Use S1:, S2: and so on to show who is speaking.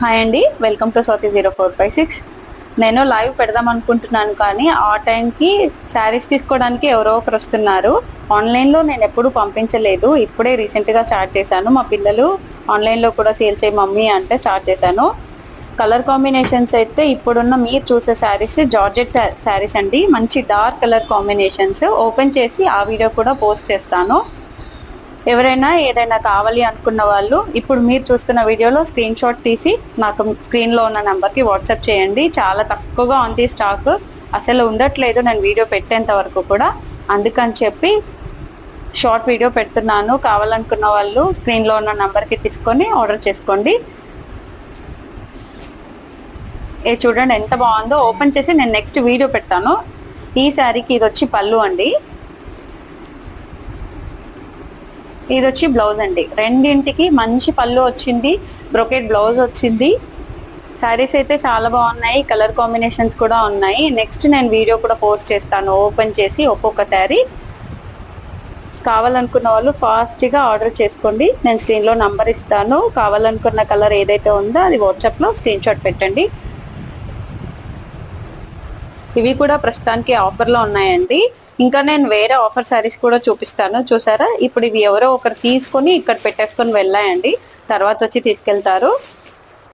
S1: Hi అండి, welcome to Swati0456. నేను live పెడదాం అనుకుంటున్నాను, కానీ ఆ టైంకి శారీస్ తీసుకోవడానికి ఎవరో ఒకరు వస్తున్నారు. ఆన్లైన్లో నేను ఎప్పుడు పంపించలేదు, ఇప్పుడే రీసెంట్గా స్టార్ట్ చేశాను. మా పిల్లలు ఆన్లైన్లో కూడా సేల్ చేయి మమ్మీ అంటే స్టార్ట్ చేశాను. కలర్ కాంబినేషన్స్ అయితే ఇప్పుడున్న మీరు చూసే శారీస్ జార్జెట్ శారీస్ అండి. మంచి డార్క్ కలర్ కాంబినేషన్స్. ఓపెన్ చేసి ఆ వీడియో కూడా పోస్ట్ చేస్తాను. ఎవరైనా ఏదైనా కావాలి అనుకున్న వాళ్ళు ఇప్పుడు మీరు చూస్తున్న వీడియోలో స్క్రీన్ షాట్ తీసి నాకు స్క్రీన్లో ఉన్న నెంబర్కి వాట్సాప్ చేయండి. చాలా తక్కువగా ఉంది స్టాక్, అసలు ఉండట్లేదు నేను వీడియో పెట్టేంత వరకు కూడా. అందుకని చెప్పి షార్ట్ వీడియో పెడుతున్నాను. కావాలనుకున్న వాళ్ళు స్క్రీన్లో ఉన్న నెంబర్కి తీసుకొని ఆర్డర్ చేసుకోండి. ఏ చూడండి ఎంత బాగుందో. ఓపెన్ చేసి నేను నెక్స్ట్ వీడియో పెడతాను. ఈ శారీకి ఇది వచ్చి పళ్ళు అండి, ఇది వచ్చి బ్లౌజ్ అండి. రెండింటికి మంచి పళ్ళు వచ్చింది, బ్రొకెట్ బ్లౌజ్ వచ్చింది. శారీస్ అయితే చాలా బాగున్నాయి, కలర్ కాంబినేషన్స్ కూడా ఉన్నాయి. నెక్స్ట్ నేను వీడియో కూడా పోస్ట్ చేస్తాను ఓపెన్ చేసి ఒక్కొక్క శారీ. కావాలనుకున్న వాళ్ళు ఫాస్ట్గా ఆర్డర్ చేసుకోండి. నేను స్క్రీన్లో నంబర్ ఇస్తాను. కావాలనుకున్న కలర్ ఏదైతే ఉందో అది వాట్సాప్లో స్క్రీన్ షాట్ పెట్టండి. ఇవి కూడా ప్రస్తుతానికి ఆఫర్లో ఉన్నాయండి. ఇంకా నేను వేరే ఆఫర్ శారీస్ కూడా చూపిస్తాను. చూసారా, ఇప్పుడు ఇవి ఎవరో ఒకరు తీసుకొని ఇక్కడ పెట్టేసుకొని వెళ్ళాయండి, తర్వాత వచ్చి తీసుకెళ్తారు.